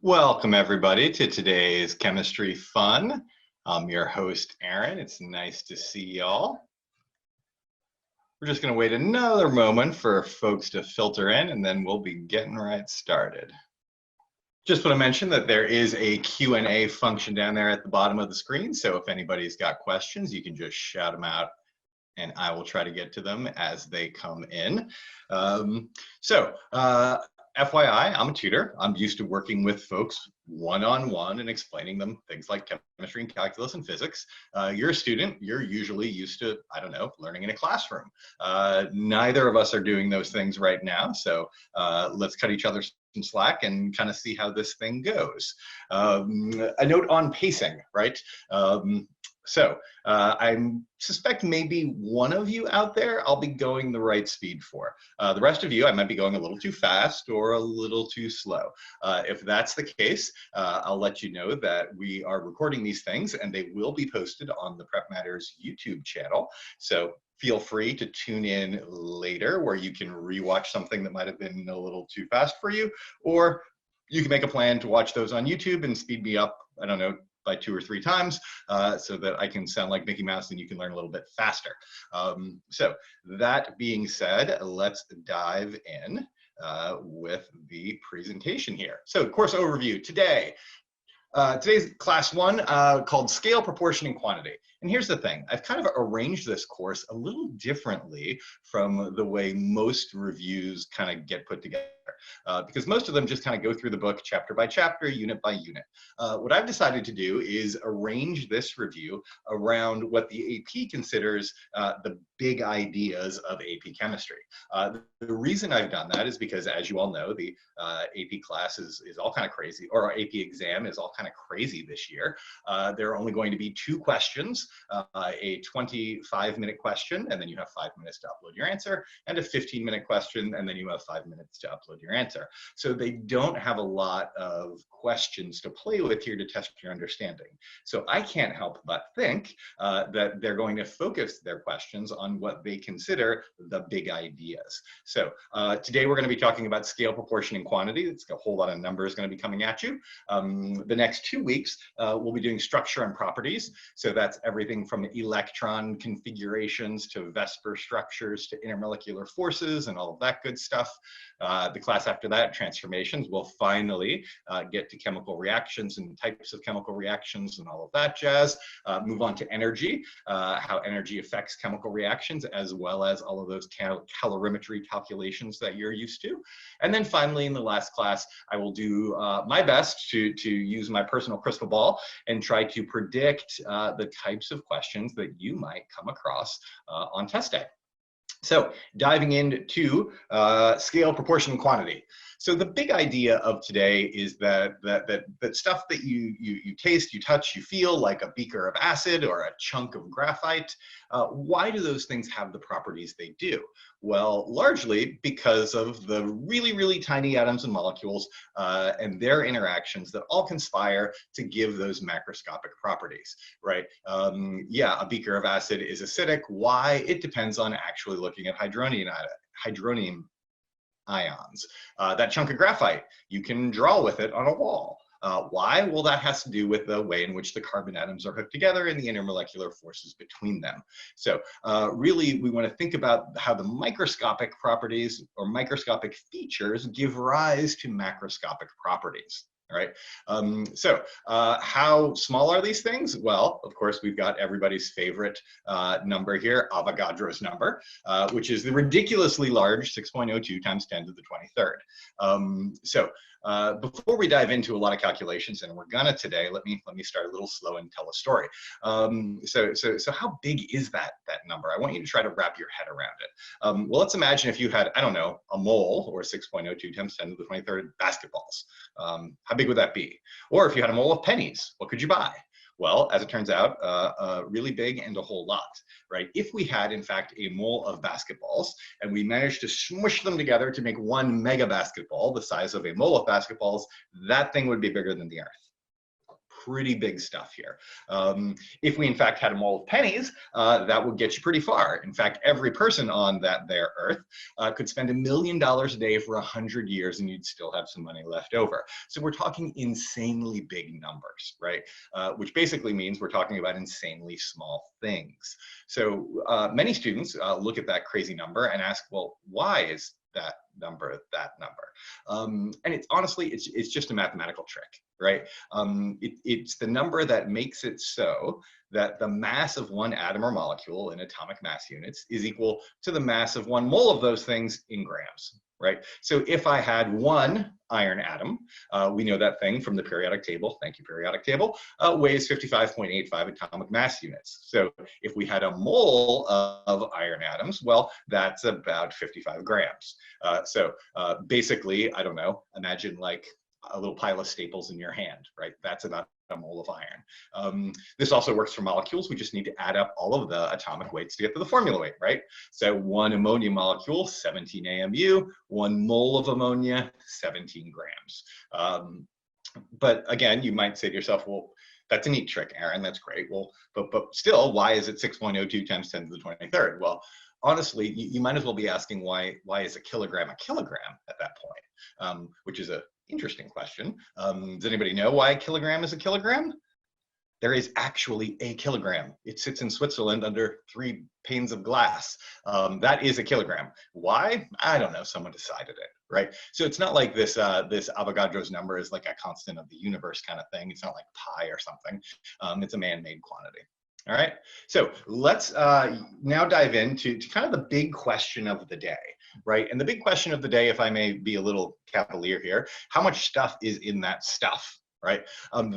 Welcome everybody to today's chemistry fun. I'm your host, Aaron. It's nice to see y'all. We're just gonna wait another moment for folks to filter in and then we'll be getting right started. Just want to mention that there is a Q&A function down there at the bottom of the screen. So if anybody's got questions, you can just shout them out and I will try to get to them as they come in. FYI, I'm a tutor. I'm used to working with folks one-on-one and explaining them things like chemistry and calculus and physics. You're a student, you're usually used to, I don't know, learning in a classroom. Neither of us are doing those things right now, so let's cut each other some slack and kind of see how this thing goes. A note on pacing, right? I suspect maybe one of you out there I'll be going the right speed for. The rest of you, I might be going a little too fast or a little too slow. If that's the case, I'll let you know that we are recording these things and they will be posted on the PrepMatters YouTube channel. So feel free to tune in later where you can rewatch something that might have been a little too fast for you, or you can make a plan to watch those on YouTube and speed me up, I don't know, by 2 or 3 times so that I can sound like Mickey Mouse and you can learn a little bit faster. So that being said, let's dive in with the presentation here. So course overview today. Today's class 1 called Scale, Proportion, and Quantity. And here's the thing, I've kind of arranged this course a little differently from the way most reviews kind of get put together. Because most of them just kind of go through the book chapter by chapter, unit by unit. What I've decided to do is arrange this review around what the AP considers the big ideas of AP chemistry. The reason I've done that is because, as you all know, the AP class is all kind of crazy, or our AP exam is all kind of crazy this year. There are only going to be 2 questions, a 25-minute question, and then you have 5 minutes to upload your answer, and a 15-minute question, and then you have 5 minutes to upload your answer. So they don't have a lot of questions to play with here to test your understanding. So I can't help but think that they're going to focus their questions on what they consider the big ideas. So today we're going to be talking about scale, proportion, and quantity. It's a whole lot of numbers going to be coming at you. The next 2 weeks, we'll be doing structure and properties. So that's everything from electron configurations to VSEPR structures to intermolecular forces and all of that good stuff. The class after that, transformations, we'll finally get to chemical reactions and types of chemical reactions and all of that jazz. Move on to energy, how energy affects chemical reactions, as well as all of those calorimetry calculations that you're used to. And then finally, in the last class, I will do my best to use my personal crystal ball and try to predict the types of questions that you might come across on test day. So diving into scale, proportion, and quantity. So the big idea of today is that stuff that you taste, you touch, you feel, like a beaker of acid or a chunk of graphite, why do those things have the properties they do? Well, largely because of the really, really tiny atoms and molecules and their interactions that all conspire to give those macroscopic properties, right? Yeah, a beaker of acid is acidic. Why? It depends on actually looking at hydronium ions. That chunk of graphite, you can draw with it on a wall. Why? Well, that has to do with the way in which the carbon atoms are hooked together and the intermolecular forces between them. So really, we want to think about how the microscopic properties or microscopic features give rise to macroscopic properties. All right. How small are these things? Well, of course, we've got everybody's favorite number here, Avogadro's number, which is the ridiculously large 6.02 times 10 to the 23rd. Before we dive into a lot of calculations, and we're gonna today, let me start a little slow and tell a story. So how big is that number? I want you to try to wrap your head around it. Well, let's imagine if you had, I don't know, a mole, or 6.02 times 10 to the 23rd basketballs. How big would that be? Or if you had a mole of pennies, what could you buy? Well, as it turns out, really big and a whole lot, right? If we had, in fact, a mole of basketballs and we managed to smush them together to make 1 mega basketball, the size of a mole of basketballs, that thing would be bigger than the Earth. pretty big stuff here. If we in fact had a mole of pennies, that would get you pretty far. In fact, every person on that there Earth could spend $1 million a day for 100 years and you'd still have some money left over. So we're talking insanely big numbers, right? Which basically means we're talking about insanely small things. So many students look at that crazy number and ask, well, why is that number that number? And it's honestly, it's just a mathematical trick, right? It's the number that makes it so that the mass of one atom or molecule in atomic mass units is equal to the mass of one mole of those things in grams, right? So if I had one iron atom, we know that thing from the periodic table, thank you periodic table, weighs 55.85 atomic mass units. So if we had a mole of iron atoms, well, that's about 55 grams. So basically, I don't know, imagine like a little pile of staples in your hand, right? That's about a mole of iron. This also works for molecules. We just need to add up all of the atomic weights to get to the formula weight, right? So one ammonia molecule, 17 AMU, one mole of ammonia, 17 grams. But again, you might say to yourself, well, that's a neat trick, Aaron, that's great. Well, but still, why is it 6.02 times 10 to the 23rd? Well, honestly, you might as well be asking why is a kilogram at that point, which is a interesting question. Does anybody know why a kilogram is a kilogram? There is actually a kilogram. It sits in Switzerland under 3 panes of glass. That is a kilogram. Why? I don't know. Someone decided it, right? So it's not like this Avogadro's number is like a constant of the universe kind of thing. It's not like pi or something. It's a man-made quantity. All right, so let's now dive into kind of the big question of the day, right? And the big question of the day, if I may be a little cavalier here, how much stuff is in that stuff, right?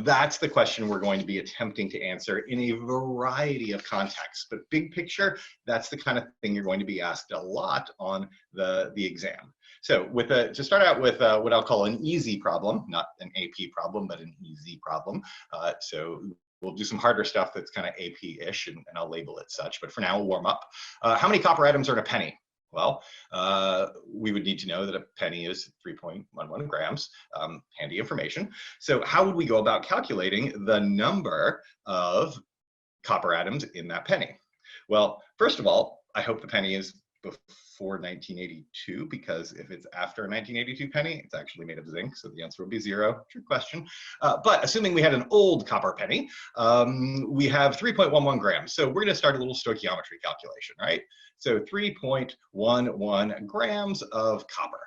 That's the question we're going to be attempting to answer in a variety of contexts. But big picture, that's the kind of thing you're going to be asked a lot on the exam. So to start out with what I'll call an easy problem, not an AP problem, but an easy problem. So we'll do some harder stuff that's kind of AP-ish, and I'll label it such. But for now, we'll warm up. How many copper atoms are in a penny? Well, we would need to know that a penny is 3.11 grams. Handy information. So how would we go about calculating the number of copper atoms in that penny? Well, first of all, I hope the penny is before 1982, because if it's after a 1982 penny, it's actually made of zinc, so the answer will be 0. True question. But assuming we had an old copper penny, we have 3.11 grams. So we're going to start a little stoichiometry calculation, right? So 3.11 grams of copper.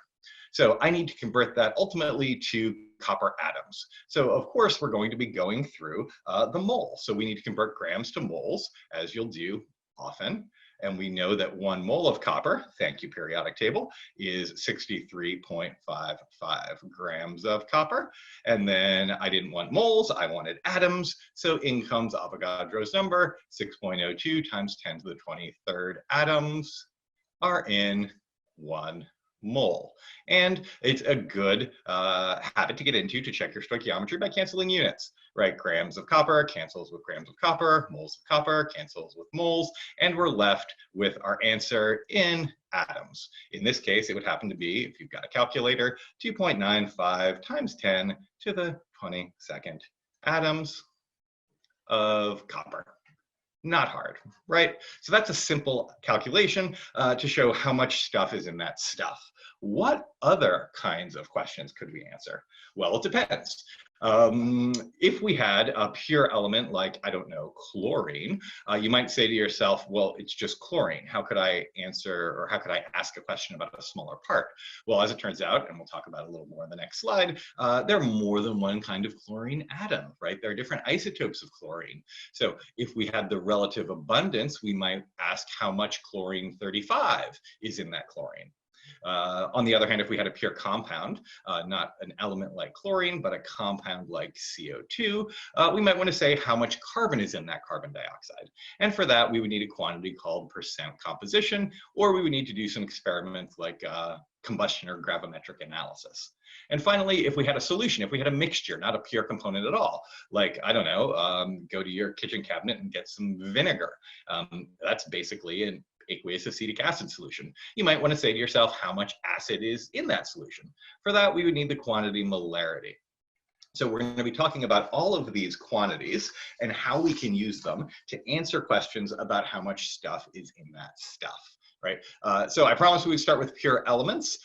So I need to convert that ultimately to copper atoms. So of course, we're going to be going through the mole. So we need to convert grams to moles, as you'll do often. And we know that 1 mole of copper, thank you periodic table, is 63.55 grams of copper. And then I didn't want moles, I wanted atoms. So in comes Avogadro's number, 6.02 times 10 to the 23rd atoms are in 1 mole. And it's a good habit to get into to check your stoichiometry by canceling units, right? Grams of copper cancels with grams of copper, moles of copper cancels with moles, and we're left with our answer in atoms. In this case, it would happen to be, if you've got a calculator, 2.95 times 10 to the 22nd atoms of copper. Not hard, right? So that's a simple calculation to show how much stuff is in that stuff. What other kinds of questions could we answer? Well, it depends. If we had a pure element like, I don't know, chlorine, you might say to yourself, well, it's just chlorine. How could I answer, or how could I ask a question about a smaller part? Well, as it turns out, and we'll talk about it a little more in the next slide, there are more than one kind of chlorine atom, right? There are different isotopes of chlorine. So if we had the relative abundance, we might ask how much chlorine 35 is in that chlorine. On the other hand, if we had a pure compound, not an element like chlorine, but a compound like CO2, we might want to say how much carbon is in that carbon dioxide. And for that, we would need a quantity called percent composition, or we would need to do some experiments like combustion or gravimetric analysis. And finally, if we had a solution, if we had a mixture, not a pure component at all, like, I don't know, go to your kitchen cabinet and get some vinegar. That's basically an aqueous acetic acid solution. You might want to say to yourself how much acid is in that solution. For that, we would need the quantity molarity. So we're going to be talking about all of these quantities and how we can use them to answer questions about how much stuff is in that stuff. Right. So I promised we'd start with pure elements.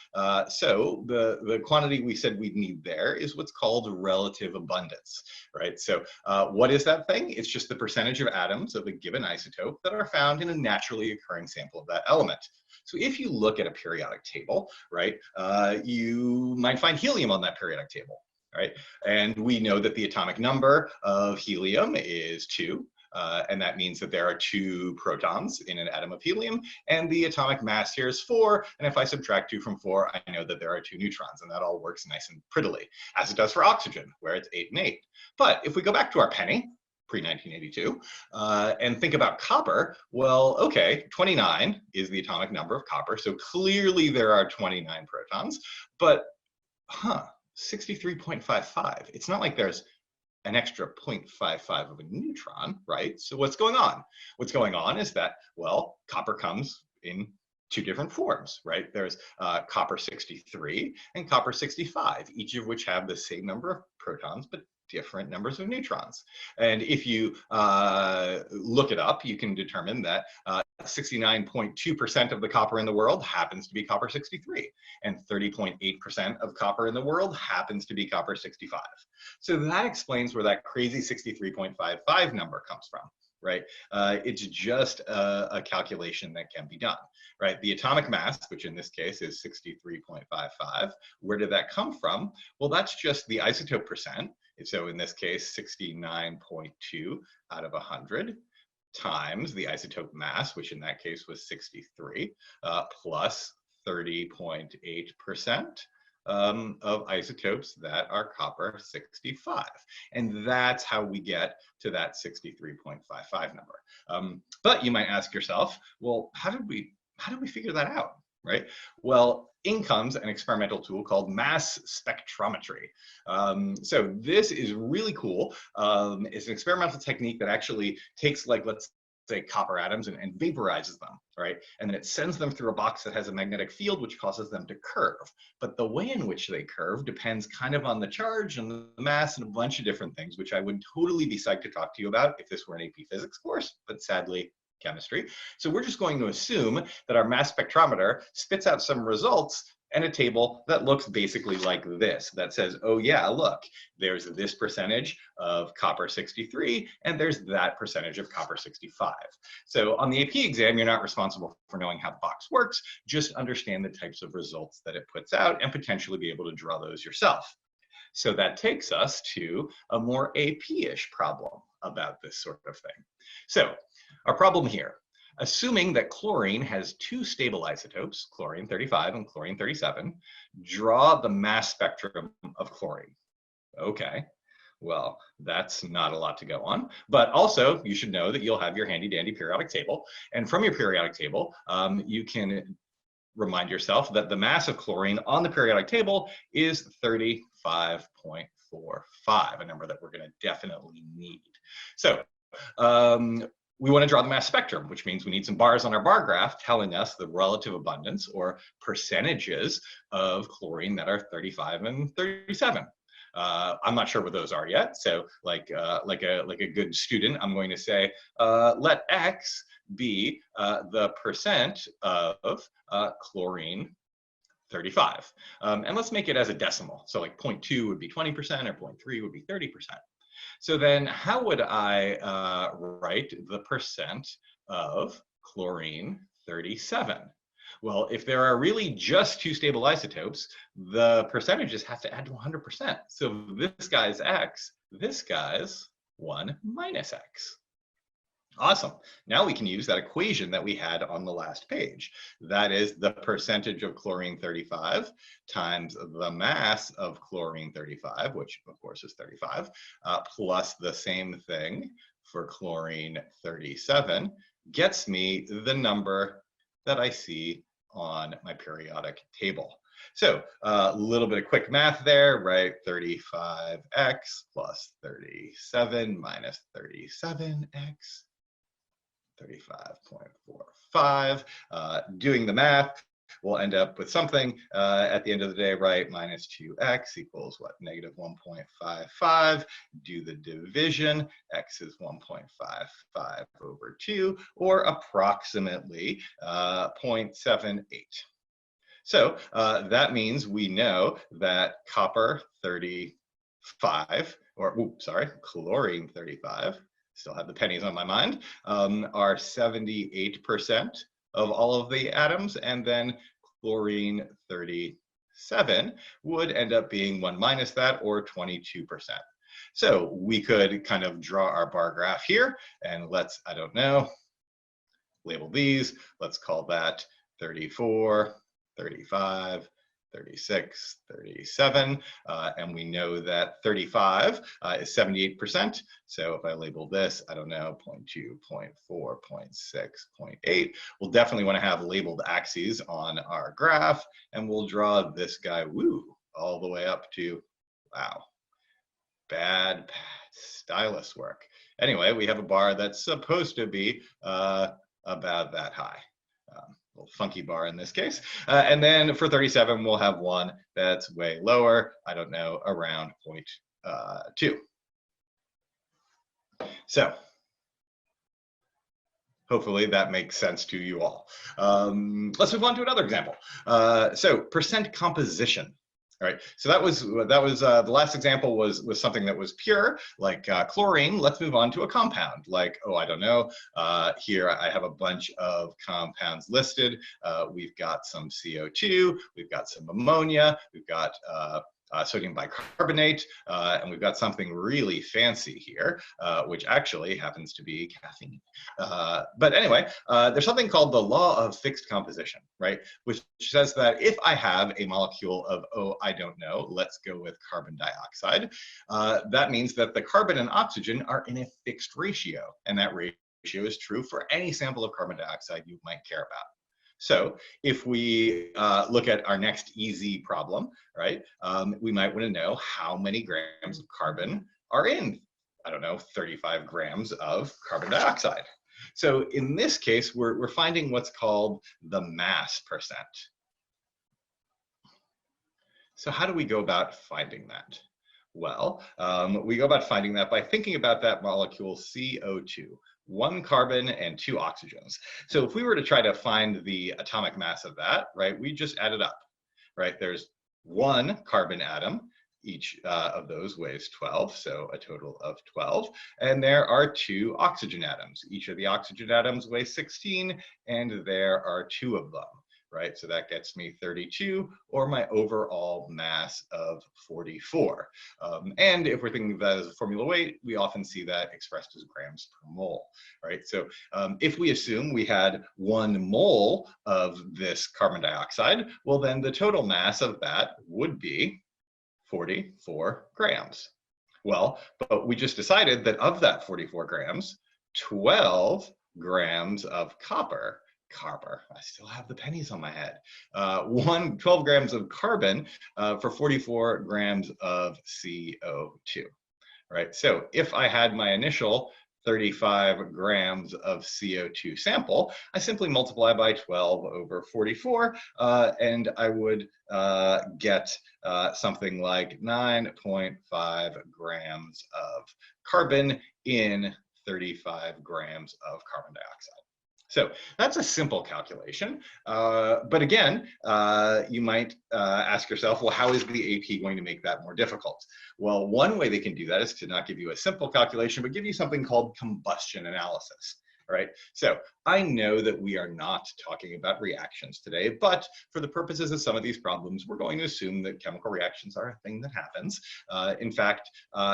So the quantity we said we'd need there is what's called relative abundance. Right. So what is that thing? It's just the percentage of atoms of a given isotope that are found in a naturally occurring sample of that element. So if you look at a periodic table, right, you might find helium on that periodic table. Right. And we know that the atomic number of helium is 2. And that means that there are 2 protons in an atom of helium, and the atomic mass here is 4. And if I subtract 2 from 4, I know that there are 2 neutrons, and that all works nice and prettily, as it does for oxygen, where it's 8 and 8. But if we go back to our penny, pre-1982, and think about copper, well, okay, 29 is the atomic number of copper, so clearly there are 29 protons, but 63.55. It's not like there's an extra 0.55 of a neutron, right? So what's going on? What's going on is that, well, copper comes in 2 different forms, right? There's copper 63 and copper 65, each of which have the same number of protons, but different numbers of neutrons. And if you look it up, you can determine that 69.2% of the copper in the world happens to be copper 63, and 30.8% of copper in the world happens to be copper 65. So that explains where that crazy 63.55 number comes from, right? It's just a calculation that can be done, right? The atomic mass, which in this case is 63.55, where did that come from? Well, that's just the isotope percent. So in this case, 69.2 out of 100 times the isotope mass, which in that case was 63, plus 30.8% of isotopes that are copper 65. And that's how we get to that 63.55 number. But you might ask yourself, well, how did we figure that out? Right? Well, in comes an experimental tool called mass spectrometry. So this is really cool. It's an experimental technique that actually takes, like, let's say, copper atoms and vaporizes them, right? And then it sends them through a box that has a magnetic field, which causes them to curve. But the way in which they curve depends kind of on the charge and the mass and a bunch of different things, which I would totally be psyched to talk to you about if this were an AP physics course, but sadly, chemistry. So we're just going to assume that our mass spectrometer spits out some results and a table that looks basically like this, that says, oh yeah, look, there's this percentage of copper 63, and there's that percentage of copper 65. So on the AP exam, you're not responsible for knowing how the box works, just understand the types of results that it puts out and potentially be able to draw those yourself. So that takes us to a more AP-ish problem about this sort of thing. So our problem here, assuming that chlorine has 2 stable isotopes, chlorine 35 and chlorine 37, draw the mass spectrum of chlorine. Okay, well, that's not a lot to go on, but also you should know that you'll have your handy dandy periodic table. And from your periodic table, you can remind yourself that the mass of chlorine on the periodic table is 35.45, a number that we're going to definitely need. So we want to draw the mass spectrum, which means we need some bars on our bar graph telling us the relative abundance or percentages of chlorine that are 35 and 37. I'm not sure what those are yet. So like a good student, I'm going to say, let X be the percent of chlorine 35. And let's make it as a decimal. So like 0.2 would be 20% or 0.3 would be 30%. So then how would I write the percent of chlorine 37? Well, if there are really just 2 stable isotopes, the percentages have to add to 100%. So this guy's X, this guy's 1 minus X. Awesome. Now we can use that equation that we had on the last page. That is the percentage of chlorine 35 times the mass of chlorine 35, which of course is 35, plus the same thing for chlorine 37, gets me the number that I see on my periodic table. So a little bit of quick math there, right? 35x plus 37 minus 37x. 35.45. Doing the math, we'll end up with something at the end of the day, right? Minus 2x equals what? Negative 1.55. Do the division. X is 1.55 over 2, or approximately 0.78. So that means we know that copper 35, or sorry, chlorine 35, still have the pennies on my mind, are 78% of all of the atoms, and then chlorine 37 would end up being 1 minus that, or 22%. So we could kind of draw our bar graph here, and let's, I don't know, label these. Let's call that 34, 35, 36, 37, and we know that 35 is 78%. So if I label this, I don't know, 0.2, 0.4, 0.6, 0.8, we'll definitely want to have labeled axes on our graph, and we'll draw this guy, woo, all the way up to, wow, bad stylus work. Anyway, we have a bar that's supposed to be about that high. Little funky bar in this case. And then for 37, we'll have one that's way lower, I don't know, around 0.2. So hopefully that makes sense to you all. Let's move on to another example. So percent composition. All right, so that was the last example was something that was pure, like chlorine. Let's move on to a compound, like, oh, I don't know. Here I have a bunch of compounds listed. We've got some CO2, we've got some ammonia, we've got sodium bicarbonate, and we've got something really fancy here, which actually happens to be caffeine. But anyway, there's something called the law of fixed composition, right? Which says that if I have a molecule of, oh, I don't know, let's go with carbon dioxide, that means that the carbon and oxygen are in a fixed ratio, and that ratio is true for any sample of carbon dioxide you might care about. So if we look at our next easy problem, right, we might want to know how many grams of carbon are in, I don't know, 35 grams of carbon dioxide. So in this case, we're finding what's called the mass percent. So how do we go about finding that? Well, we go about finding that by thinking about that molecule CO2. 1 carbon and 2 oxygens. So if we were to try to find the atomic mass of that, right, we just add it up, right? There's 1 carbon atom, each of those weighs 12, so a total of 12. And there are 2 oxygen atoms. Each of the oxygen atoms weighs 16, and there are 2 of them, right? So that gets me 32, or my overall mass of 44. And if we're thinking of that as a formula weight, we often see that expressed as grams per mole, right? So if we assume we had 1 mole of this carbon dioxide, well, then the total mass of that would be 44 grams. Well, but we just decided that of that 44 grams, 12 grams of copper, I still have the pennies on my head, 12 grams of carbon for 44 grams of CO2, right? So if I had my initial 35 grams of CO2 sample, I simply multiply by 12 over 44, and I would get something like 9.5 grams of carbon in 35 grams of carbon dioxide. So that's a simple calculation. But again, you might ask yourself, well, how is the AP going to make that more difficult? Well, one way they can do that is to not give you a simple calculation, but give you something called combustion analysis. Right? So I know that we are not talking about reactions today, but for the purposes of some of these problems, we're going to assume that chemical reactions are a thing that happens. In fact,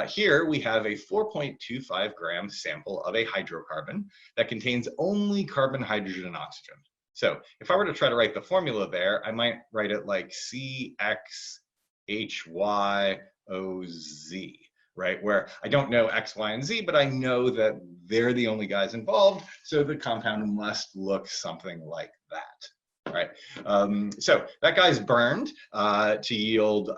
here we have a 4.25 gram sample of a hydrocarbon that contains only carbon, hydrogen, and oxygen. So if I were to try to write the formula there, I might write it like CXHYOZ. Right, where I don't know X, Y, and Z, but I know that they're the only guys involved, so the compound must look something like that. Right, so that guy's burned to yield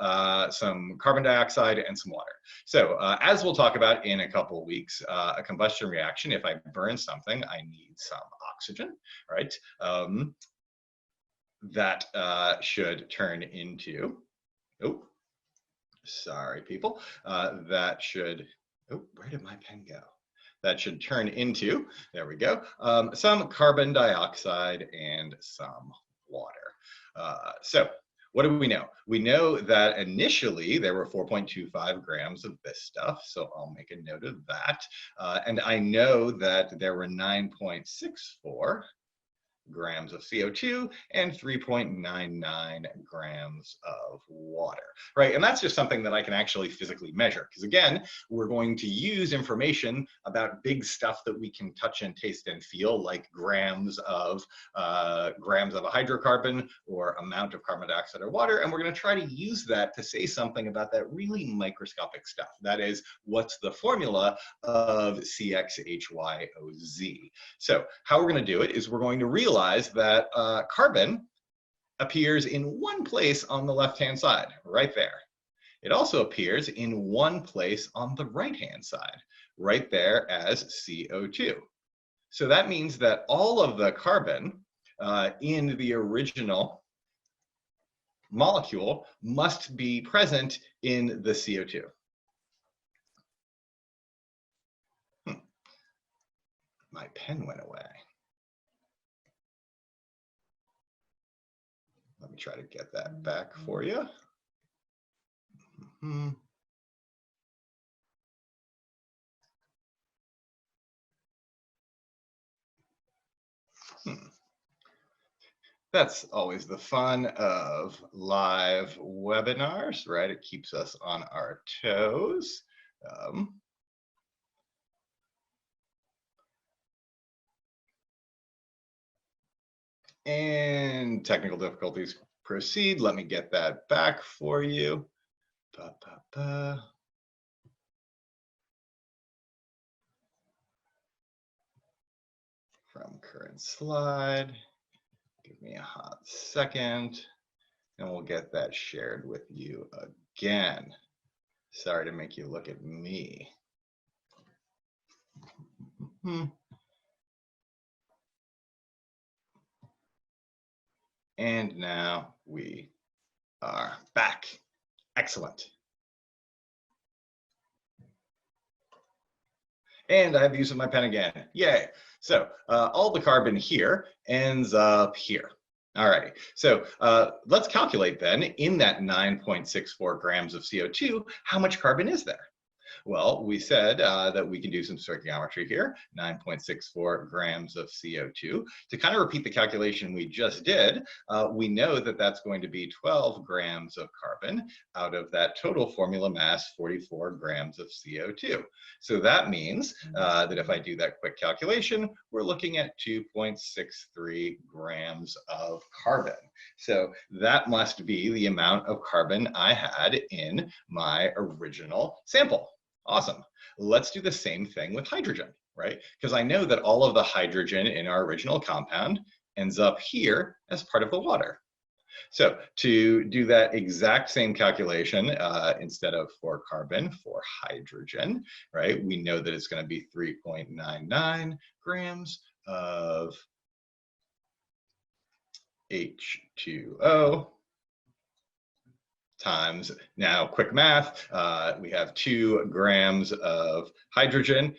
some carbon dioxide and some water. So as we'll talk about in a couple of weeks, a combustion reaction, if I burn something, I need some oxygen, right? that should turn into, oh, sorry, people, that should, oh, where did my pen go? That should turn into, there we go, some carbon dioxide and some water. So what do we know? We know that initially there were 4.25 grams of this stuff, so I'll make a note of that. And I know that there were 9.64 grams of CO2 and 3.99 grams of water, right? And that's just something that I can actually physically measure, because again, we're going to use information about big stuff that we can touch and taste and feel, like grams of a hydrocarbon or amount of carbon dioxide or water, and we're going to try to use that to say something about that really microscopic stuff. That is, what's the formula of CXHYOZ? So how we're going to do it is we're going to realize that carbon appears in one place on the left-hand side, right there. It also appears in one place on the right-hand side, right there as CO2. So that means that all of the carbon in the original molecule must be present in the CO2. My pen went away. Let me try to get that back for you. That's always the fun of live webinars, right? It keeps us on our toes. And technical difficulties proceed. Let me get that back for you. From current slide. Give me a hot second, and we'll get that shared with you again. Sorry to make you look at me. And now we are back. Excellent. And I have the use of my pen again. Yay. So all the carbon here ends up here. All right. So let's calculate then, in that 9.64 grams of CO2, how much carbon is there? Well, we said that we can do some stoichiometry here, 9.64 grams of CO2. To kind of repeat the calculation we just did, we know that that's going to be 12 grams of carbon out of that total formula mass, 44 grams of CO2. So that means that if I do that quick calculation, we're looking at 2.63 grams of carbon. So that must be the amount of carbon I had in my original sample. Awesome. Let's do the same thing with hydrogen, right? Because I know that all of the hydrogen in our original compound ends up here as part of the water. So to do that exact same calculation, instead of for carbon, for hydrogen, right? We know that it's going to be 3.99 grams of H2O times, now quick math, we have 2 grams of hydrogen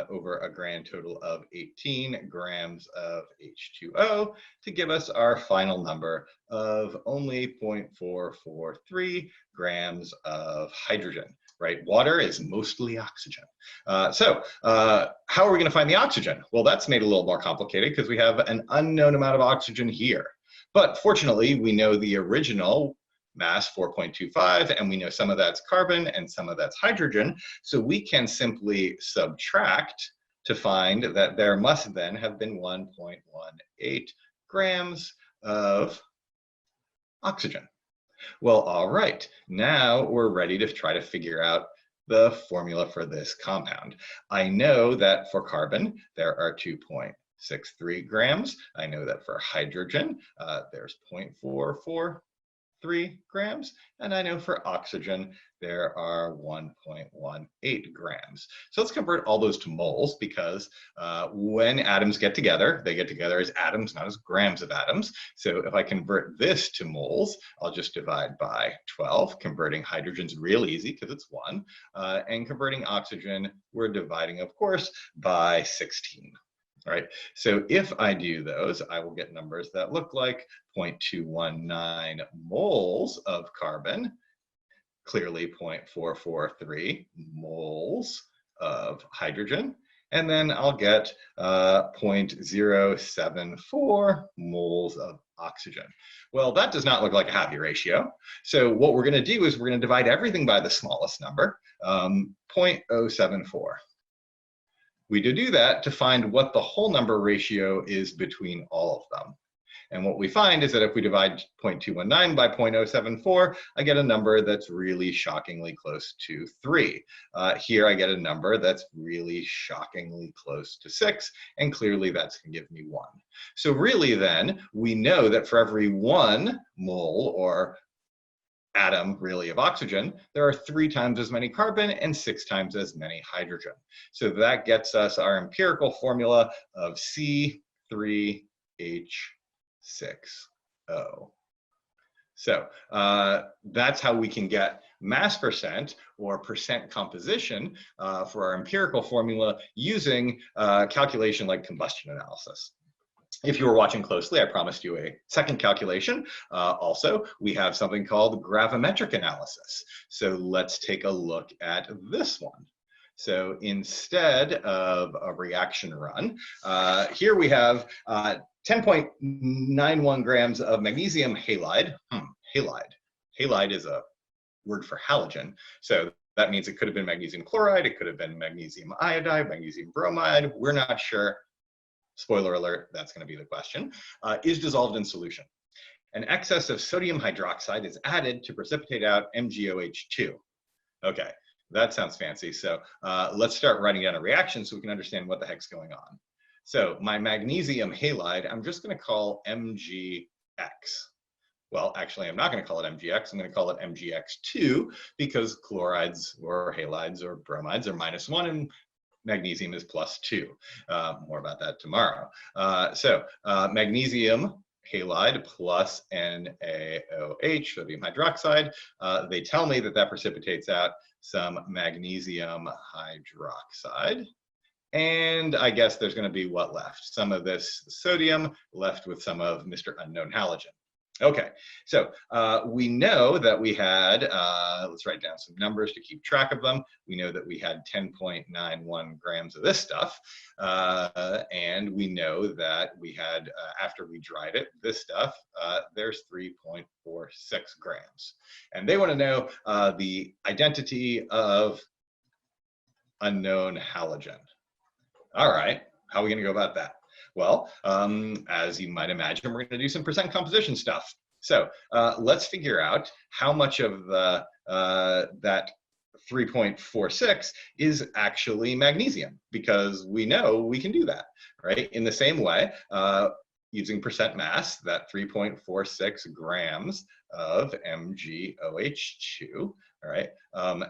over a grand total of 18 grams of H2O to give us our final number of only 0.443 grams of hydrogen. Right? Water is mostly oxygen. So how are we going to find the oxygen? Well, that's made a little more complicated because we have an unknown amount of oxygen here. But fortunately, we know the original mass, 4.25, and we know some of that's carbon and some of that's hydrogen. So we can simply subtract to find that there must then have been 1.18 grams of oxygen. Well, all right, now we're ready to try to figure out the formula for this compound. I know that for carbon, there are 2.63 grams. I know that for hydrogen, there's 0.44. grams, and I know for oxygen there are 1.18 grams. So let's convert all those to moles, because when atoms get together, they get together as atoms, not as grams of atoms. So if I convert this to moles, I'll just divide by 12. Converting hydrogen's real easy because it's 1. And converting oxygen, we're dividing, of course, by 16. All right, so if I do those, I will get numbers that look like 0.219 moles of carbon, clearly 0.443 moles of hydrogen, and then I'll get 0.074 moles of oxygen. Well, that does not look like a happy ratio. So what we're going to do is we're going to divide everything by the smallest number, 0.074. We do that to find what the whole number ratio is between all of them. And what we find is that if we divide 0.219 by 0.074, I get a number that's really shockingly close to 3. Here I get a number that's really shockingly close to 6, and clearly that's going to give me 1. So really then, we know that for every 1 mole or atom really of oxygen, there are 3 times as many carbon and 6 times as many hydrogen. So that gets us our empirical formula of C3H6O. So that's how we can get mass percent or percent composition for our empirical formula using calculation like combustion analysis. If you were watching closely, I promised you a second calculation. Also, we have something called gravimetric analysis. So let's take a look at this one. So instead of a reaction run, here we have 10.91 grams of magnesium halide. Halide. Halide is a word for halogen. So that means it could have been magnesium chloride, it could have been magnesium iodide, magnesium bromide. We're not sure. Spoiler alert, that's going to be the question, is dissolved in solution. An excess of sodium hydroxide is added to precipitate out MgOH2. Okay, that sounds fancy. So let's start writing down a reaction so we can understand what the heck's going on. So my magnesium halide, I'm just going to call MgX. Well, actually, I'm not going to call it MgX. I'm going to call it MgX2 because chlorides or halides or bromides are -1 and magnesium is +2. More about that tomorrow. Magnesium halide plus NaOH, sodium hydroxide. They tell me that that precipitates out some magnesium hydroxide. And I guess there's going to be what left? Some of this sodium left with some of Mr. Unknown halogen. Okay, so we know that we had, let's write down some numbers to keep track of them. We know that we had 10.91 grams of this stuff. And we know that we had, after we dried it, this stuff, there's 3.46 grams. And they want to know the identity of unknown halogen. All right, how are we going to go about that? Well, as you might imagine, we're going to do some percent composition stuff. So let's figure out how much of the, that 3.46 is actually magnesium, because we know we can do that, right? In the same way, using percent mass, that 3.46 grams of MgOH2, all right,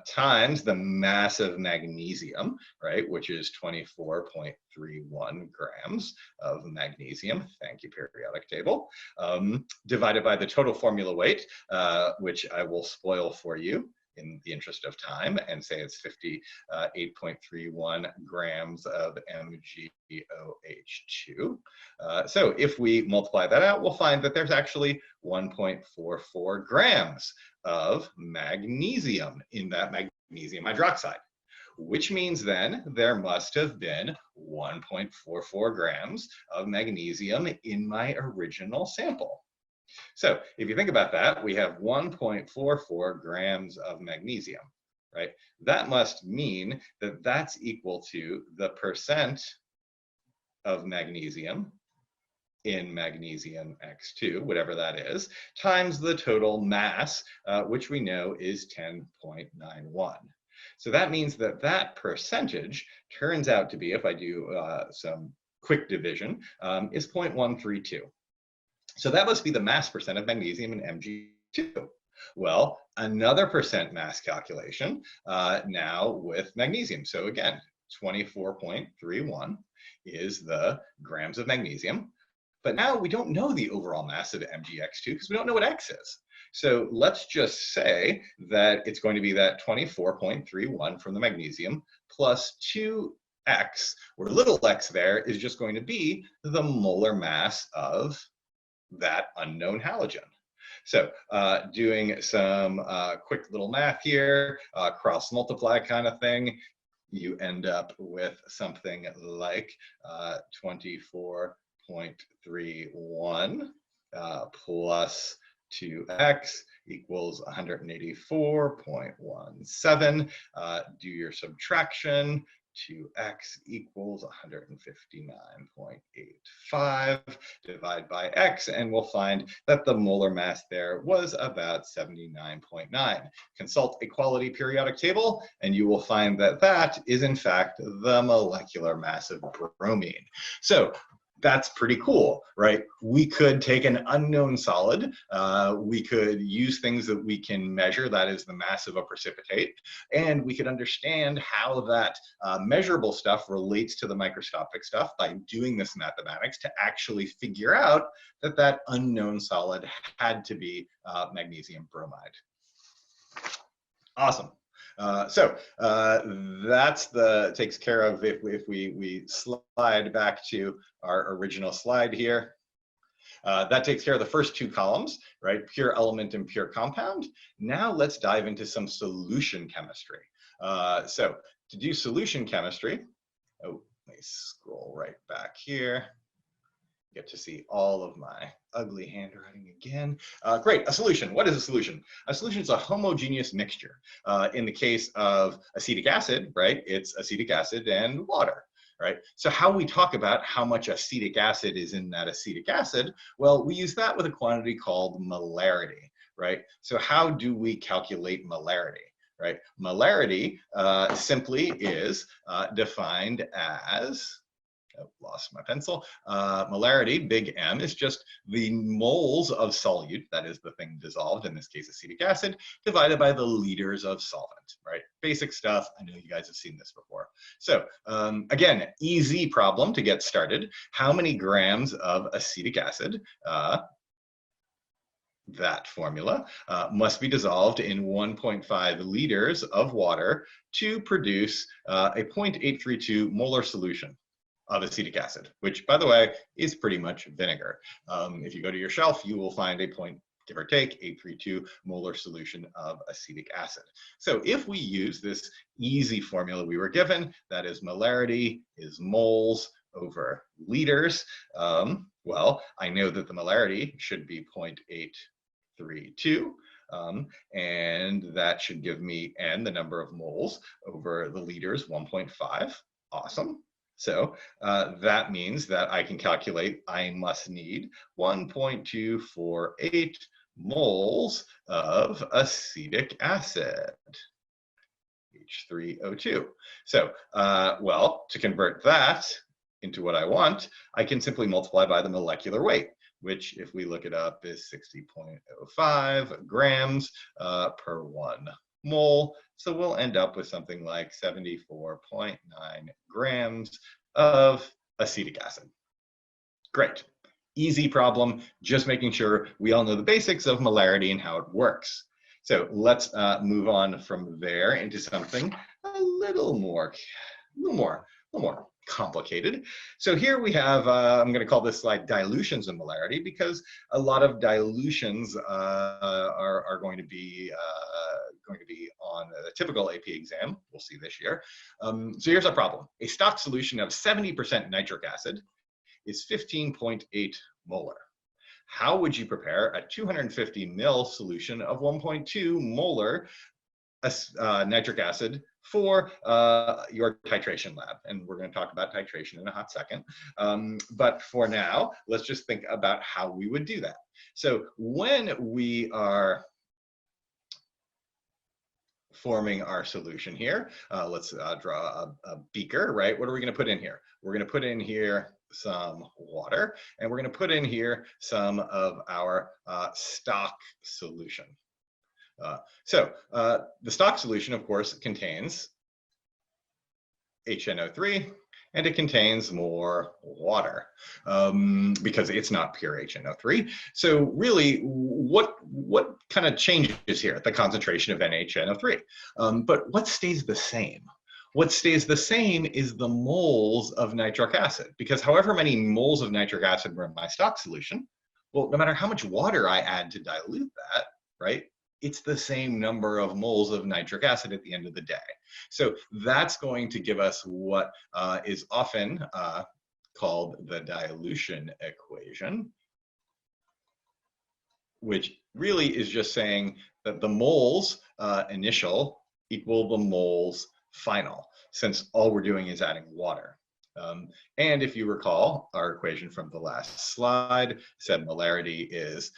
times the mass of magnesium, right, which is 24.31 grams of magnesium, thank you, periodic table, divided by the total formula weight, which I will spoil for you in the interest of time and say it's 58.31 grams of MgOH2. So if we multiply that out, we'll find that there's actually 1.44 grams of magnesium in that magnesium hydroxide, which means then there must have been 1.44 grams of magnesium in my original sample. So if you think about that, we have 1.44 grams of magnesium, right? That must mean that that's equal to the percent of magnesium in magnesium X2, whatever that is, times the total mass, which we know is 10.91. So that means that that percentage turns out to be, if I do some quick division, is 0.132. So that must be the mass percent of magnesium in Mg2. 2. Well, another percent mass calculation now with magnesium. So again, 24.31 is the grams of magnesium. But now we don't know the overall mass of MgX2 because we don't know what X is. So let's just say that it's going to be that 24.31 from the magnesium plus 2x, where little x there is just going to be the molar mass of that unknown halogen. So doing some quick little math here, cross multiply kind of thing, you end up with something like 24.31 plus 2x equals 184.17. Do your subtraction. 2x equals 159.85. Divide by x, and we'll find that the molar mass there was about 79.9. Consult a quality periodic table, and you will find that that is, in fact, the molecular mass of bromine. So that's pretty cool, right? We could take an unknown solid, we could use things that we can measure, that is the mass of a precipitate, and we could understand how that measurable stuff relates to the microscopic stuff by doing this mathematics to actually figure out that that unknown solid had to be magnesium bromide. Awesome. That's takes care of, if we slide back to our original slide here, that takes care of the first two columns, right? Pure element and pure compound. Now let's dive into some solution chemistry. So to do solution chemistry, oh, let me scroll right back here. Get to see all of my ugly handwriting again. Great, a solution. What is a solution? A solution is a homogeneous mixture. In the case of acetic acid, right, it's acetic acid and water, right? So how we talk about how much acetic acid is in that acetic acid, well, we use that with a quantity called molarity, right? So how do we calculate molarity? Right? Molarity simply is defined as, oh, lost my pencil. Molarity, big M, is just the moles of solute, that is the thing dissolved, in this case acetic acid, divided by the liters of solvent, right? Basic stuff. I know you guys have seen this before. So again, easy problem to get started. How many grams of acetic acid, that formula, must be dissolved in 1.5 liters of water to produce a 0.832 molar solution of acetic acid, which, by the way, is pretty much vinegar. If you go to your shelf, you will find a give or take, 832 molar solution of acetic acid. So if we use this easy formula we were given, that is molarity is moles over liters, well, I know that the molarity should be 0.832, and that should give me N, the number of moles, over the liters, 1.5. Awesome. So that means that I can calculate I must need 1.248 moles of acetic acid, H3O2. So, well, to convert that into what I want, I can simply multiply by the molecular weight, which, if we look it up, is 60.05 grams per 1 mole. So we'll end up with something like 74.9 grams of acetic acid. Great. Easy problem, just making sure we all know the basics of molarity and how it works. So let's move on from there into something a little more complicated. So here we have, I'm going to call this slide Dilutions of Molarity, because a lot of dilutions are going to be on a typical AP exam. We'll see this year. So here's our problem. A stock solution of 70% nitric acid is 15.8 molar. How would you prepare a 250 ml solution of 1.2 molar nitric acid for your titration lab? And we're going to talk about titration in a hot second. But for now, let's just think about how we would do that. So when we are forming our solution here, let's draw a beaker, right? What are we going to put in here? We're going to put in here some water, and we're going to put in here some of our stock solution. The stock solution, of course, contains HNO3, and it contains more water because it's not pure HNO3. So really, what kind of changes here? The concentration of NHNO3. But what stays the same? What stays the same is the moles of nitric acid, because however many moles of nitric acid were in my stock solution, well, no matter how much water I add to dilute that, right, it's the same number of moles of nitric acid at the end of the day. So that's going to give us what is often called the dilution equation, which really is just saying that the moles initial equal the moles final, since all we're doing is adding water. And if you recall, our equation from the last slide said molarity is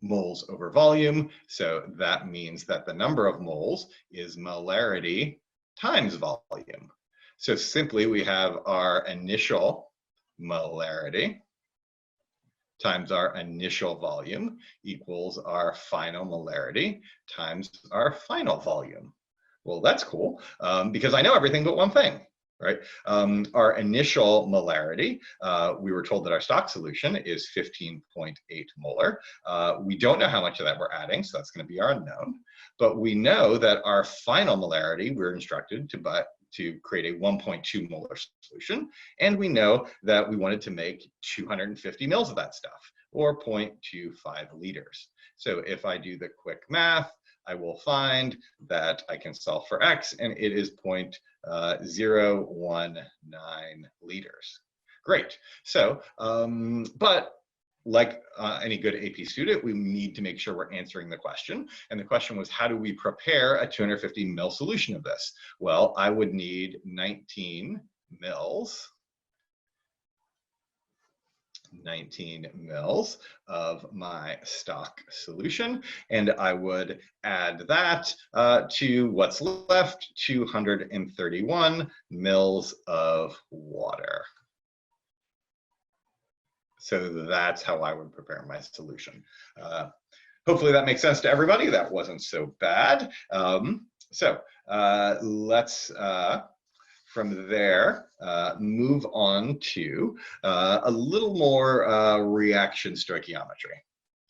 moles over volume. So that means that the number of moles is molarity times volume. So simply we have our initial molarity times our initial volume equals our final molarity times our final volume. Well, that's cool, because I know everything but one thing, right? Our initial molarity, we were told that our stock solution is 15.8 molar. We don't know how much of that we're adding, so that's going to be our unknown. But we know that our final molarity, we're instructed to create a 1.2 molar solution, and we know that we wanted to make 250 mils of that stuff, or 0.25 liters. So if I do the quick math, I will find that I can solve for X, and it is 0.019 liters. Great. So, but like any good AP student, we need to make sure we're answering the question. And the question was, how do we prepare a 250 mil solution of this? Well, I would need 19 mils of my stock solution, and I would add that to what's left, 231 mils of water. So that's how I would prepare my solution. Hopefully that makes sense to everybody. That wasn't so bad. Let's from there, move on to a little more reaction stoichiometry.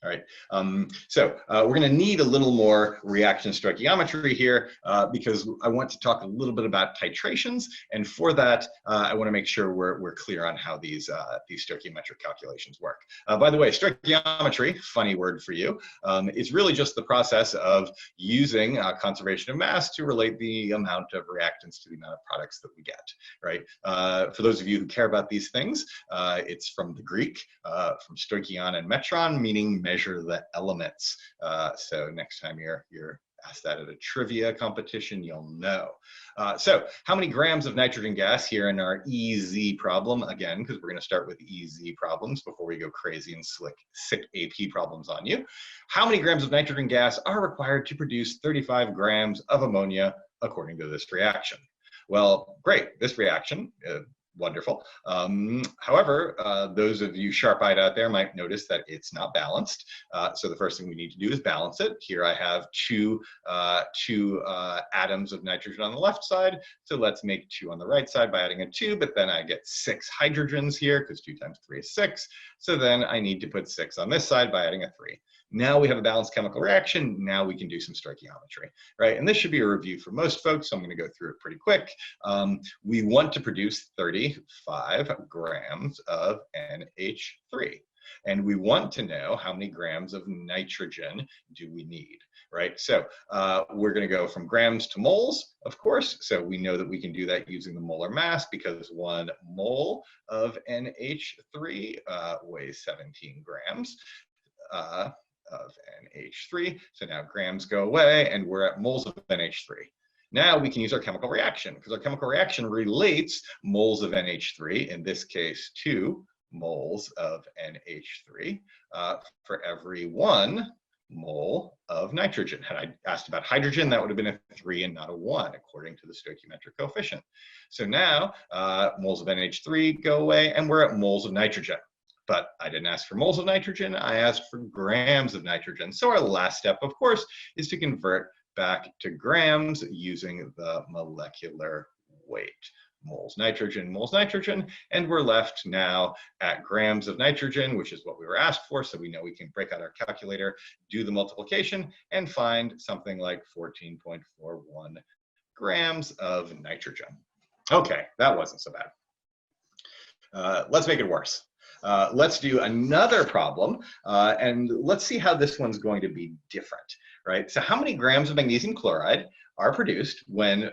All right, we're going to need a little more reaction stoichiometry here because I want to talk a little bit about titrations, and for that, I want to make sure we're clear on how these stoichiometric calculations work. By the way, stoichiometry, funny word for you, is really just the process of using conservation of mass to relate the amount of reactants to the amount of products that we get. Right? For those of you who care about these things, it's from the Greek, from stoichion and metron, meaning measure the elements. So next time you're asked that at a trivia competition, you'll know. So how many grams of nitrogen gas here in our EZ problem? Again, because we're going to start with EZ problems before we go crazy and sick AP problems on you. How many grams of nitrogen gas are required to produce 35 grams of ammonia according to this reaction? Well, great, this reaction, wonderful. However, those of you sharp-eyed out there might notice that it's not balanced. So the first thing we need to do is balance it. Here I have two atoms of nitrogen on the left side. So let's make 2 on the right side by adding a 2, but then I get 6 hydrogens here because 2 times 3 is 6. So then I need to put 6 on this side by adding a 3. Now we have a balanced chemical reaction. Now we can do some stoichiometry, right? And this should be a review for most folks, so I'm going to go through it pretty quick. We want to produce 35 grams of NH3. And we want to know how many grams of nitrogen do we need, right? So we're going to go from grams to moles, of course. So we know that we can do that using the molar mass because 1 mole of NH3 weighs 17 grams. Of NH3. So now grams go away and we're at moles of NH3. Now we can use our chemical reaction because our chemical reaction relates moles of NH3, in this case 2 moles of NH3 for every 1 mole of nitrogen. Had I asked about hydrogen, that would have been a 3 and not a 1 according to the stoichiometric coefficient. So now moles of NH3 go away and we're at moles of nitrogen. But I didn't ask for moles of nitrogen, I asked for grams of nitrogen. So our last step, of course, is to convert back to grams using the molecular weight. Moles nitrogen, and we're left now at grams of nitrogen, which is what we were asked for, so we know we can break out our calculator, do the multiplication, and find something like 14.41 grams of nitrogen. Okay, that wasn't so bad. Let's make it worse. Let's do another problem, and let's see how this one's going to be different, right? So how many grams of magnesium chloride are produced when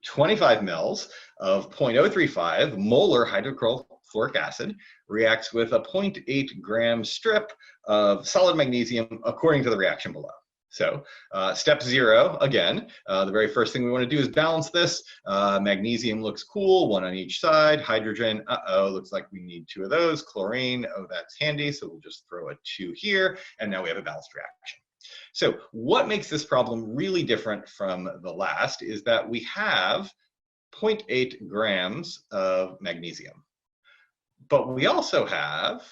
25 mils of 0.035 molar hydrochloric acid reacts with a 0.8 gram strip of solid magnesium according to the reaction below? So step 0, again, the very first thing we want to do is balance this. Magnesium looks cool, 1 on each side. Hydrogen, looks like we need 2 of those. Chlorine, that's handy, so we'll just throw a 2 here, and now we have a balanced reaction. So what makes this problem really different from the last is that we have 0.8 grams of magnesium, but we also have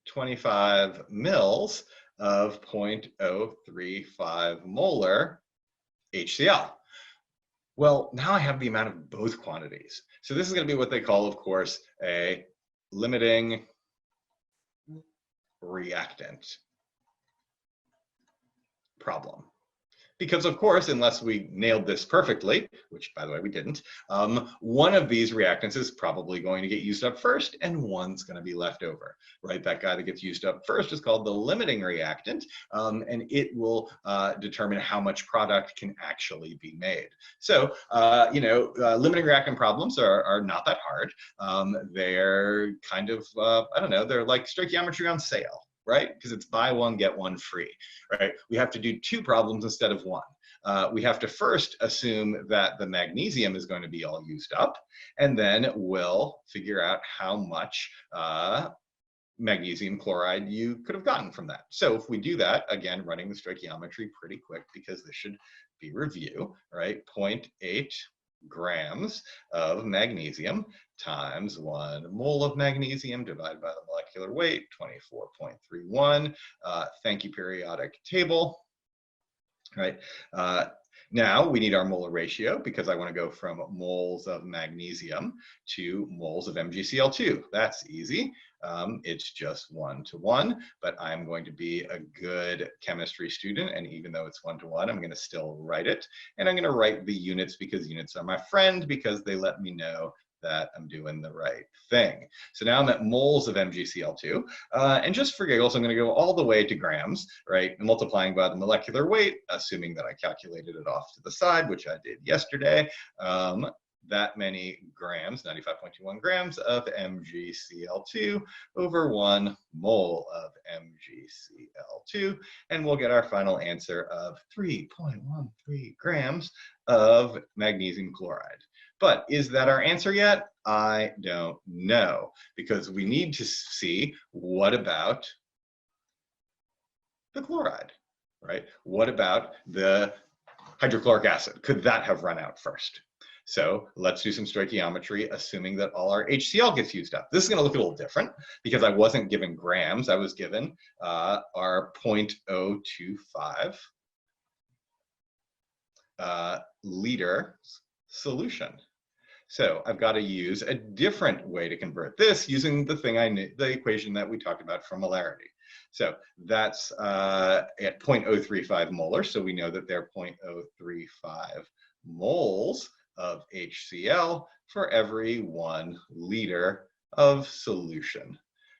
25 mils of 0.035 molar HCl. Well, now I have the amount of both quantities. So this is going to be what they call, of course, a limiting reactant problem. Because of course, unless we nailed this perfectly, which by the way we didn't, one of these reactants is probably going to get used up first and one's going to be left over, right? That guy that gets used up first is called the limiting reactant, and it will determine how much product can actually be made. So, limiting reactant problems are not that hard. They're kind of, I don't know, they're like stoichiometry on sale, right? Because it's buy one, get one free, right? We have to do 2 problems instead of 1. We have to first assume that the magnesium is going to be all used up, and then we'll figure out how much magnesium chloride you could have gotten from that. So if we do that, again, running the stoichiometry pretty quick because this should be review, right? 0.8 grams of magnesium times 1 mole of magnesium divided by the molecular weight, 24.31. Thank you, periodic table. Right. Now we need our molar ratio because I want to go from moles of magnesium to moles of MgCl2. That's easy. It's just 1 to 1, but I'm going to be a good chemistry student, and even though it's 1 to 1, I'm going to still write it. And I'm going to write the units because units are my friend, because they let me know that I'm doing the right thing. So now I'm at moles of MgCl2, and just for giggles, I'm going to go all the way to grams, right? Multiplying by the molecular weight, assuming that I calculated it off to the side, which I did yesterday. That many grams, 95.21 grams of MgCl2 over 1 mole of MgCl2, and we'll get our final answer of 3.13 grams of magnesium chloride. But is that our answer yet? I don't know, because we need to see what about the chloride, right? What about the hydrochloric acid? Could that have run out first? So let's do some stoichiometry, assuming that all our HCl gets used up. This is going to look a little different because I wasn't given grams. I was given our 0.025 liter solution. So I've got to use a different way to convert this using the thing the equation that we talked about from molarity. So that's at 0.035 molar. So we know that they're 0.035 moles of HCl for every 1 liter of solution.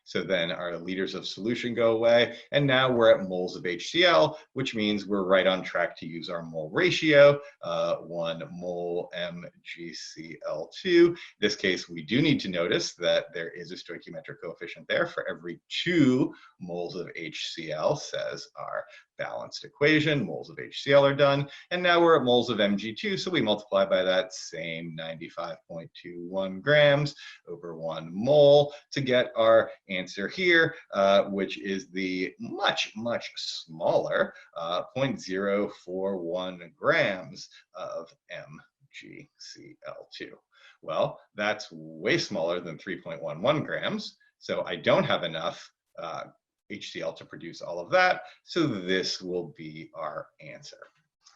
So then our liters of solution go away, and now we're at moles of HCl, which means we're right on track to use our mole ratio, 1 mole MgCl2. In this case, we do need to notice that there is a stoichiometric coefficient there for every 2 moles of HCl, says our balanced equation. Moles of HCl are done, and now we're at moles of Mg2, so we multiply by that same 95.21 grams over 1 mole to get our answer here, which is the much smaller 0.041 grams of MgCl2. Well, that's way smaller than 3.11 grams. So I don't have enough HCl to produce all of that. So this will be our answer.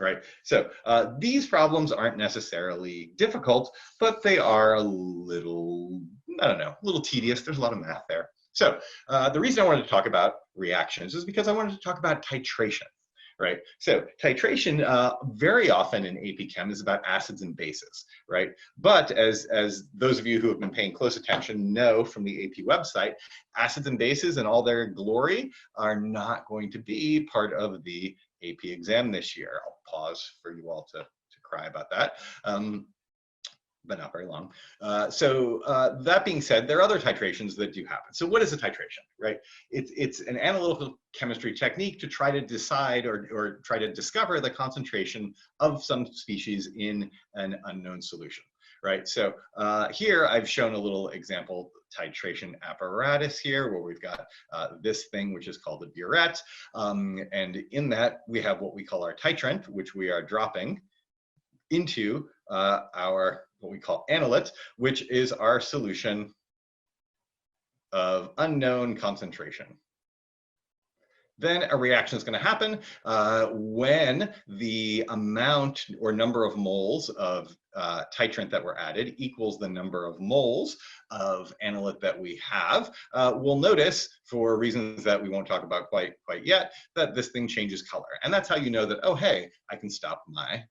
Right. So these problems aren't necessarily difficult, but they are a little, I don't know, a little tedious. There's a lot of math there. So the reason I wanted to talk about reactions is because I wanted to talk about titration. Right. So titration very often in AP Chem is about acids and bases. Right. But as those of you who have been paying close attention know from the AP website, acids and bases in all their glory are not going to be part of the AP exam this year. I'll pause for you all to cry about that, but not very long. That being said, there are other titrations that do happen. So what is a titration, right? It's an analytical chemistry technique to try to decide or try to discover the concentration of some species in an unknown solution. Right, so here I've shown a little example titration apparatus here where we've got this thing which is called a burette, and in that we have what we call our titrant, which we are dropping into our what we call analyte, which is our solution of unknown concentration. Then a reaction is going to happen when the amount or number of moles of titrant that were added equals the number of moles of analyte that we have. We'll notice, for reasons that we won't talk about quite yet, that this thing changes color. And that's how you know that, oh, hey, I can stop my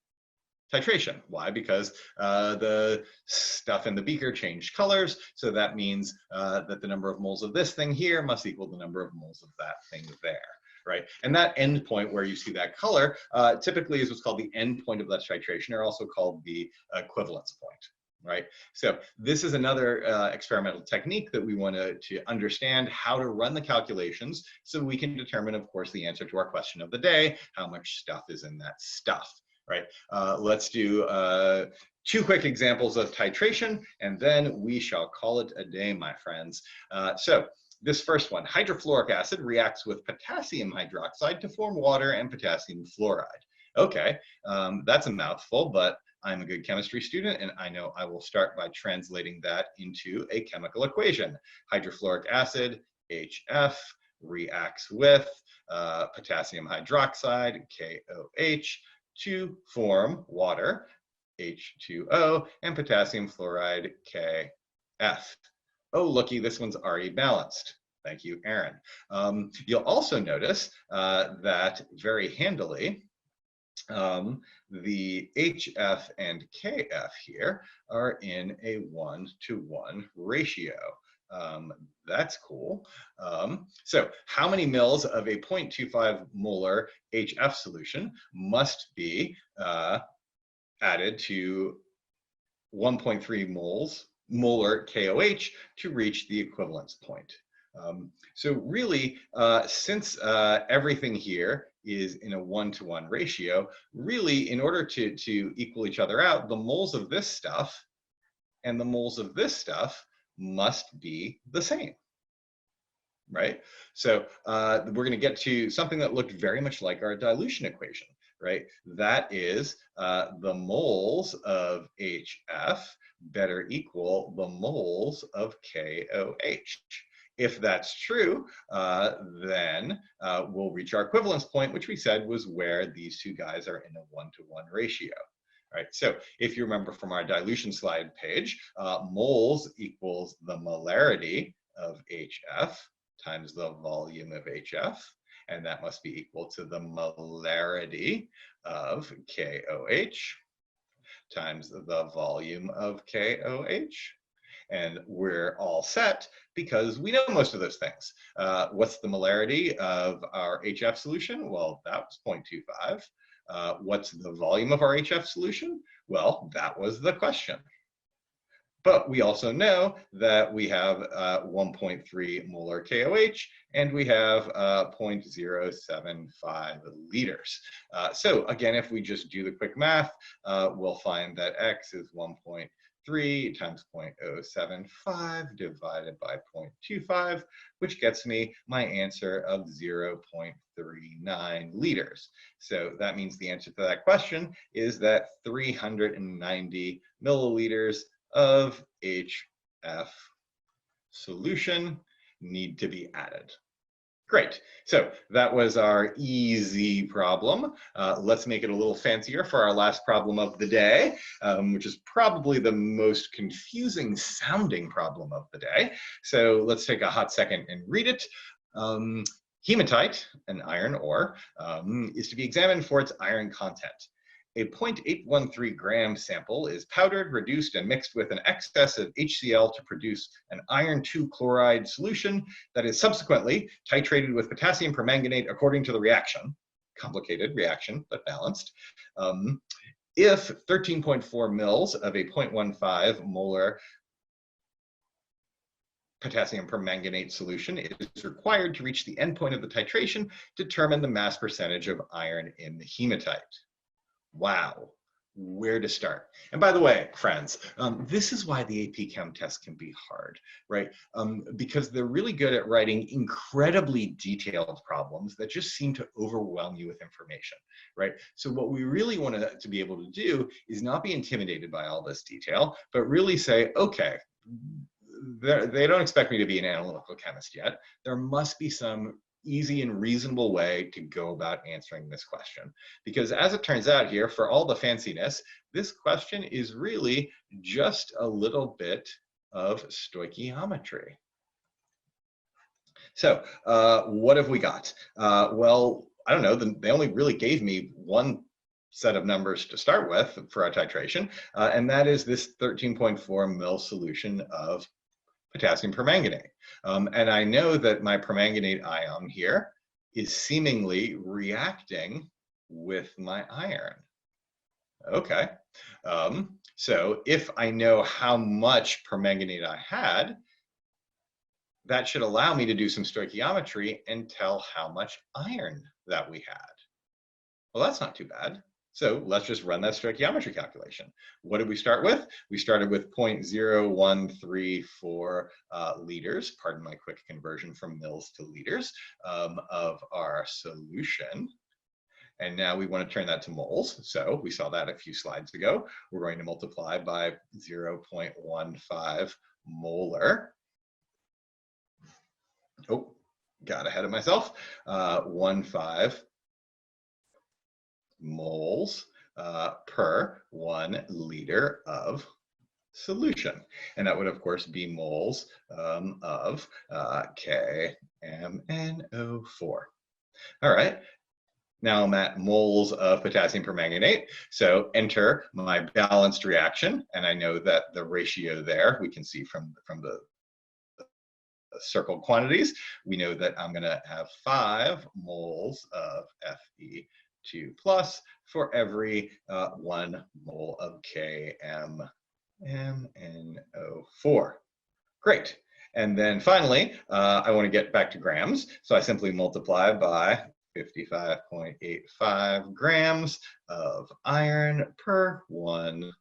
titration. Why? Because the stuff in the beaker changed colors. So that means that the number of moles of this thing here must equal the number of moles of that thing there. Right, and that end point where you see that color typically is what's called the end point of that titration, or also called the equivalence point. Right, so this is another experimental technique that we want to understand how to run the calculations, so we can determine, of course, the answer to our question of the day: how much stuff is in that stuff. Right, let's do 2 quick examples of titration, and then we shall call it a day, my friends. This first one, hydrofluoric acid reacts with potassium hydroxide to form water and potassium fluoride. Okay, that's a mouthful, but I'm a good chemistry student, and I know I will start by translating that into a chemical equation. Hydrofluoric acid, HF, reacts with potassium hydroxide, KOH, to form water, H2O, and potassium fluoride, KF. Oh, looky, this one's already balanced. Thank you, Aaron. You'll also notice that very handily, the HF and KF here are in a 1-to-1 ratio. That's cool. So how many mils of a 0.25 molar HF solution must be added to 1.3 molar KOH to reach the equivalence point? So really, since everything here is in a 1-to-1 ratio, really, in order to equal each other out, the moles of this stuff and the moles of this stuff must be the same, right? So we're going to get to something that looked very much like our dilution equation, right? That is the moles of HF better equal the moles of KOH. If that's true, then we'll reach our equivalence point, which we said was where these two guys are in a 1-to-1 ratio. All right, so if you remember from our dilution slide page, moles equals the molarity of HF times the volume of HF, and that must be equal to the molarity of KOH times the volume of KOH. And we're all set because we know most of those things. What's the molarity of our HF solution? Well, that was 0.25. What's the volume of our HF solution? Well, that was the question. But we also know that we have 1.3 molar KOH, and we have 0.075 liters. So again, if we just do the quick math, we'll find that X is 1.3 times 0.075 divided by 0.25, which gets me my answer of 0.39 liters. So that means the answer to that question is that 390 milliliters of HF solution need to be added. Great. So that was our easy problem. Let's make it a little fancier for our last problem of the day, which is probably the most confusing sounding problem of the day. So let's take a hot second and read it. Hematite, an iron ore, is to be examined for its iron content. A 0.813 gram sample is powdered, reduced, and mixed with an excess of HCl to produce an iron 2 chloride solution that is subsequently titrated with potassium permanganate according to the reaction. Complicated reaction, but balanced. If 13.4 mils of a 0.15 molar potassium permanganate solution is required to reach the endpoint of the titration, determine the mass percentage of iron in the hematite. Wow, where to start? And by the way, friends, this is why the AP Chem test can be hard, right? Because they're really good at writing incredibly detailed problems that just seem to overwhelm you with information, right? So what we really want to be able to do is not be intimidated by all this detail, but really say, okay, they don't expect me to be an analytical chemist yet. There must be some easy and reasonable way to go about answering this question. Because as it turns out here, for all the fanciness, this question is really just a little bit of stoichiometry. So what have we got? Well, I don't know, they only really gave me one set of numbers to start with for our titration, and that is this 13.4 mil solution of potassium permanganate. And I know that my permanganate ion here is seemingly reacting with my iron. Okay, so if I know how much permanganate I had, that should allow me to do some stoichiometry and tell how much iron that we had. Well, that's not too bad. So let's just run that stoichiometry calculation. What did we start with? We started with 0.0134 liters, pardon my quick conversion from mils to liters, of our solution. And now we want to turn that to moles. So we saw that a few slides ago. We're going to multiply by 0.15 molar. Oh, got ahead of myself. 15 moles per 1 liter of solution. And that would, of course, be moles of KMNO4. All right. Now I'm at moles of potassium permanganate. So enter my balanced reaction. And I know that the ratio there, we can see from the circled quantities, we know that I'm going to have 5 moles of Fe2 plus for every 1 mole of KMNO4. Great. And then finally, I want to get back to grams. So I simply multiply by 55.85 grams of iron per 1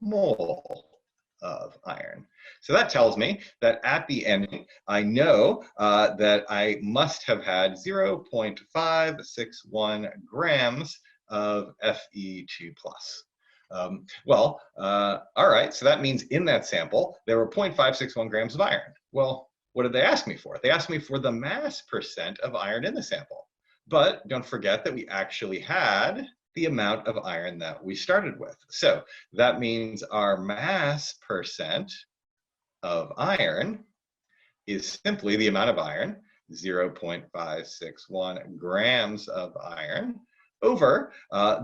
mole of iron. So that tells me that at the end, I know that I must have had 0.561 grams of Fe2 plus. All right, so that means in that sample, there were 0.561 grams of iron. Well, what did they ask me for? They asked me for the mass percent of iron in the sample. But don't forget that we actually had the amount of iron that we started with. So that means our mass percent of iron is simply the amount of iron, 0.561 grams of iron, over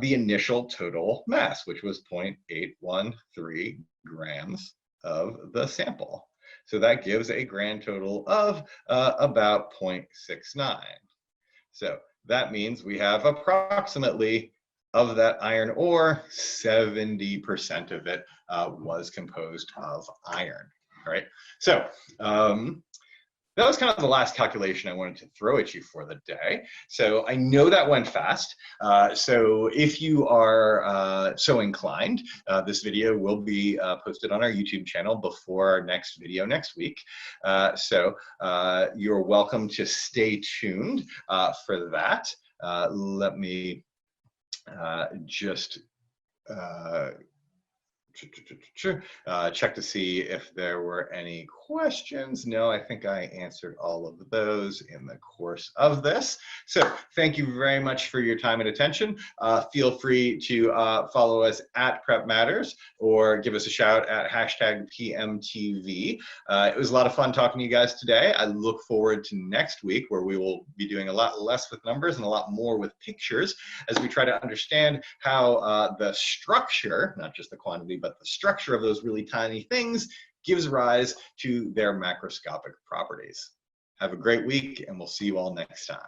the initial total mass, which was 0.813 grams of the sample. So that gives a grand total of about 0.69. So that means we have approximately, of that iron ore, 70% of it was composed of iron, right? So that was kind of the last calculation I wanted to throw at you for the day. So I know that went fast. So if you are so inclined, this video will be posted on our YouTube channel before our next video next week. So you're welcome to stay tuned for that. Let me just check to see if there were any questions. No, I think I answered all of those in the course of this. So thank you very much for your time and attention. Feel free to follow us at PrepMatters or give us a shout at #PMTV. It was a lot of fun talking to you guys today. I look forward to next week, where we will be doing a lot less with numbers and a lot more with pictures, as we try to understand how the structure, not just the quantity, but the structure of those really tiny things gives rise to their macroscopic properties. Have a great week, and we'll see you all next time.